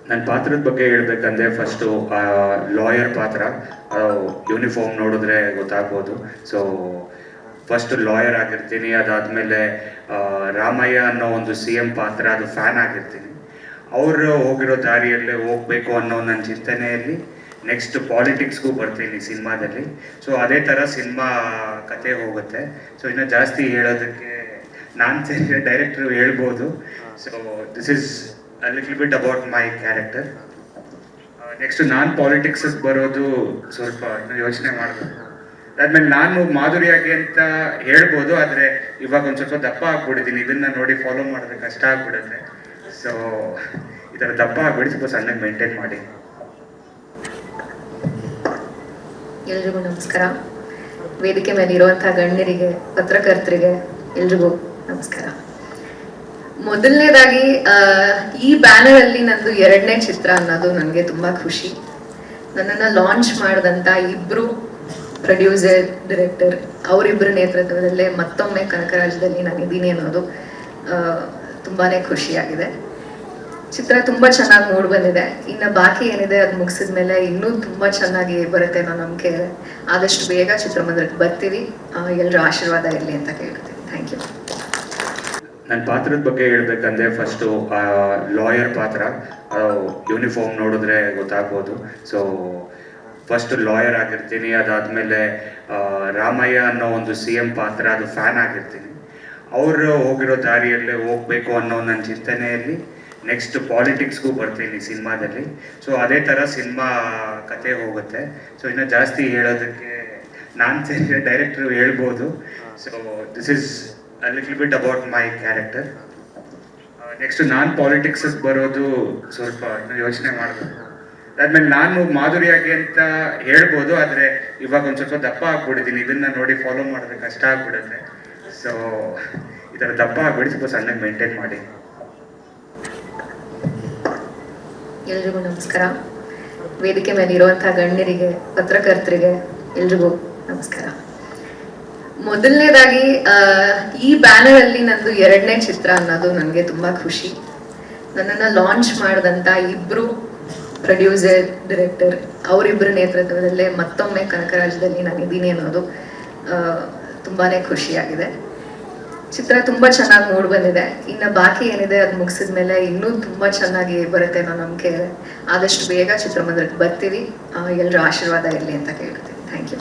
ನನ್ನ ಪಾತ್ರದ ಬಗ್ಗೆ ಹೇಳ್ಬೇಕಂದ್ರೆ ಫಸ್ಟು ಲಾಯರ್ ಪಾತ್ರ ಯೂನಿಫಾರ್ಮ್ ನೋಡಿದ್ರೆ ಗೊತ್ತಾಗ್ಬೋದು. ಸೊ ಫಸ್ಟ್ ಲಾಯರ್ ಆಗಿರ್ತೀನಿ, ಅದಾದಮೇಲೆ ರಾಮಯ್ಯ ಅನ್ನೋ ಒಂದು CM ಪಾತ್ರ ಅದು ಫ್ಯಾನ್ ಆಗಿರ್ತೀನಿ. ಅವರು ಹೋಗಿರೋ ದಾರಿಯಲ್ಲೇ ಹೋಗಬೇಕು ಅನ್ನೋ ನನ್ನ ಚಿಂತನೆಯಲ್ಲಿ ನೆಕ್ಸ್ಟ್ ಪಾಲಿಟಿಕ್ಸ್ಗೂ ಬರ್ತೀನಿ ಸಿನಿಮಾದಲ್ಲಿ. ಸೊ ಅದೇ ಥರ ಸಿನಿಮಾ ಕತೆ ಹೋಗುತ್ತೆ. ಸೊ ಇನ್ನು ಜಾಸ್ತಿ ಹೇಳೋದಕ್ಕೆ ನಾನು ಸೇರಿ ಡೈರೆಕ್ಟ್ರು ಹೇಳ್ಬೋದು. So this is a little bit about my character. Next ನಾನು ಪಾಲಿಟಿಕ್ಸಿಗೆ ಬರೋದು ಸ್ವಲ್ಪ ಇನ್ನೂ ಯೋಚನೆ ಮಾಡಬೇಕು. ಅದಾದ್ಮೇಲೆ ನಾನು ಮಾಧುರಿಯಾಗಿ ಅಂತ ಹೇಳ್ಬೋದು, ಆದರೆ ಇವಾಗ ಒಂದು ಸ್ವಲ್ಪ ದಪ್ಪ ಆಗ್ಬಿಟ್ಟಿದ್ದೀನಿ. ಇದನ್ನ ನೋಡಿ ಫಾಲೋ ಮಾಡಿದ್ರೆ ಕಷ್ಟ ಆಗ್ಬಿಡುತ್ತೆ. ಸೊ ಈ ಥರ ದಪ್ಪ ಆಗ್ಬಿಡಿ, ಸ್ವಲ್ಪ ಸಣ್ಣಗೆ ಮೇಂಟೈನ್ ಮಾಡಿ. ಎಲ್ರಿಗೂ ನಮಸ್ಕಾರ. ವೇದಿಕೆ ಮೇಲೆ ಇರುವಂತಹ ಗಣ್ಯರಿಗೆ, ಪತ್ರಕರ್ತರಿಗೆ ಎಲ್ರಿಗೂ ನಮಸ್ಕಾರ. ಮೊದಲನೇದಾಗಿ ಈ ಬ್ಯಾನರ್ ಅಲ್ಲಿ ನಂದು 2ನೇ ಚಿತ್ರ ಅನ್ನೋದು ನನಗೆ ತುಂಬಾ ಖುಷಿ. ನನ್ನನ್ನು ಲಾಂಚ್ ಮಾಡಿದಂತ ಇಬ್ರು ಪ್ರೊಡ್ಯೂಸರ್, ಡೈರೆಕ್ಟರ್ ಅವರಿಬ್ಬರ ನೇತೃತ್ವದಲ್ಲೇ ಮತ್ತೊಮ್ಮೆ ಕನಕರಾಜದಲ್ಲಿ ನಾನು ಇದ್ದೀನಿ ಅನ್ನೋದು ತುಂಬಾನೇ ಖುಷಿಯಾಗಿದೆ. ಚಿತ್ರ ತುಂಬಾ ಚೆನ್ನಾಗಿ ಮೂಡ್ ಬಂದಿದೆ. ಇನ್ನು ಬಾಕಿ ಏನಿದೆ ಅದು ಮುಗಿಸಿದ ಮೇಲೆ ಇನ್ನೂ ತುಂಬಾ ಚೆನ್ನಾಗಿ ಬರುತ್ತೆ ಅನ್ನೋ ನಂಬಿಕೆ ಇದೆ. ಆದಷ್ಟು ಬೇಗ ಚಿತ್ರಮಂದಿರಕ್ಕೆ ಬರ್ತೀವಿ. ಎಲ್ಲರ ಆಶೀರ್ವಾದ ಇರಲಿ ಅಂತ ಕೇಳ್ತೀನಿ. Thank you. ನನ್ನ ಪಾತ್ರದ ಬಗ್ಗೆ ಹೇಳ್ಬೇಕಂದ್ರೆ ಫಸ್ಟು ಲಾಯರ್ ಪಾತ್ರ ಯೂನಿಫಾರ್ಮ್ ನೋಡಿದ್ರೆ ಗೊತ್ತಾಗ್ಬೋದು. ಸೊ ಫಸ್ಟ್ ಲಾಯರ್ ಆಗಿರ್ತೀನಿ, ಅದಾದಮೇಲೆ ರಾಮಯ್ಯ ಅನ್ನೋ ಒಂದು CM ಪಾತ್ರ ಅದು ಫ್ಯಾನ್ ಆಗಿರ್ತೀನಿ. ಅವರು ಹೋಗಿರೋ ದಾರಿಯಲ್ಲೇ ಹೋಗಬೇಕು ಅನ್ನೋ ನನ್ನ ಚಿಂತನೆಯಲ್ಲಿ ನೆಕ್ಸ್ಟ್ ಪಾಲಿಟಿಕ್ಸ್ಗೂ ಬರ್ತೀನಿ ಸಿನಿಮಾದಲ್ಲಿ. ಸೊ ಅದೇ ಥರ ಸಿನಿಮಾ ಕತೆ ಹೋಗುತ್ತೆ. ಸೊ ಇನ್ನು ಜಾಸ್ತಿ ಹೇಳೋದಕ್ಕೆ ನಾನು ಸೇರಿ ಡೈರೆಕ್ಟ್ರು ಹೇಳ್ಬೋದು. So this is a little bit about my character. Next ನಾನು ಪಾಲಿಟಿಕ್ಸಿಗೆ ಬರೋದು ಸ್ವಲ್ಪ ಇನ್ನೂ ಯೋಚನೆ ಮಾಡಬೇಕು. ಅದಾದ್ಮೇಲೆ ನಾನು ಮಾಧುರಿಯಾಗಿ ಅಂತ ಹೇಳ್ಬೋದು, ಆದರೆ ಇವಾಗ ಒಂದು ಸ್ವಲ್ಪ ದಪ್ಪ ಆಗ್ಬಿಟ್ಟಿದ್ದೀನಿ. ಇದನ್ನ ನೋಡಿ ಫಾಲೋ ಮಾಡಿದ್ರೆ ಕಷ್ಟ ಆಗ್ಬಿಡುತ್ತೆ. ಸೊ ಈ ಥರ ದಪ್ಪ ಆಗ್ಬಿಡಿ, ಸ್ವಲ್ಪ ಸಣ್ಣಗೆ ಮೇಂಟೈನ್ ಮಾಡಿ. ಎಲ್ರಿಗೂ ನಮಸ್ಕಾರ. ವೇದಿಕೆ ಮೇಲೆ ಇರುವಂತಹ ಗಣ್ಯರಿಗೆ, ಪತ್ರಕರ್ತರಿಗೆ ಎಲ್ರಿಗೂ ನಮಸ್ಕಾರ. ಮೊದಲನೇದಾಗಿ ಈ ಬ್ಯಾನರ್ ಅಲ್ಲಿ ನಂದು 2ನೇ ಚಿತ್ರ ಅನ್ನೋದು ನನಗೆ ತುಂಬಾ ಖುಷಿ. ನನ್ನನ್ನು ಲಾಂಚ್ ಮಾಡಿದಂತ ಇಬ್ರು ಪ್ರೊಡ್ಯೂಸರ್, ಡೈರೆಕ್ಟರ್ ಅವರಿಬ್ಬರ ನೇತೃತ್ವದಲ್ಲೇ ಮತ್ತೊಮ್ಮೆ ಕನಕರಾಜದಲ್ಲಿ ನಾನು ಇದ್ದೀನಿ ಅನ್ನೋದು ತುಂಬಾನೇ ಖುಷಿಯಾಗಿದೆ. ಚಿತ್ರ ತುಂಬಾ ಚೆನ್ನಾಗಿ ಮೂಡ್ ಬಂದಿದೆ. ಇನ್ನು ಬಾಕಿ ಏನಿದೆ ಅದು ಮುಗಿಸಿದ ಮೇಲೆ ಇನ್ನೂ ತುಂಬಾ ಚೆನ್ನಾಗಿ ಬರುತ್ತೆ ಅನ್ನೋ ನಂಬಿಕೆ ಇದೆ. ಆದಷ್ಟು ಬೇಗ ಚಿತ್ರಮಂದಿರಕ್ಕೆ ಬರ್ತೀವಿ. ಎಲ್ಲರ ಆಶೀರ್ವಾದ ಇರಲಿ ಅಂತ ಕೇಳ್ತೀನಿ. Thank you.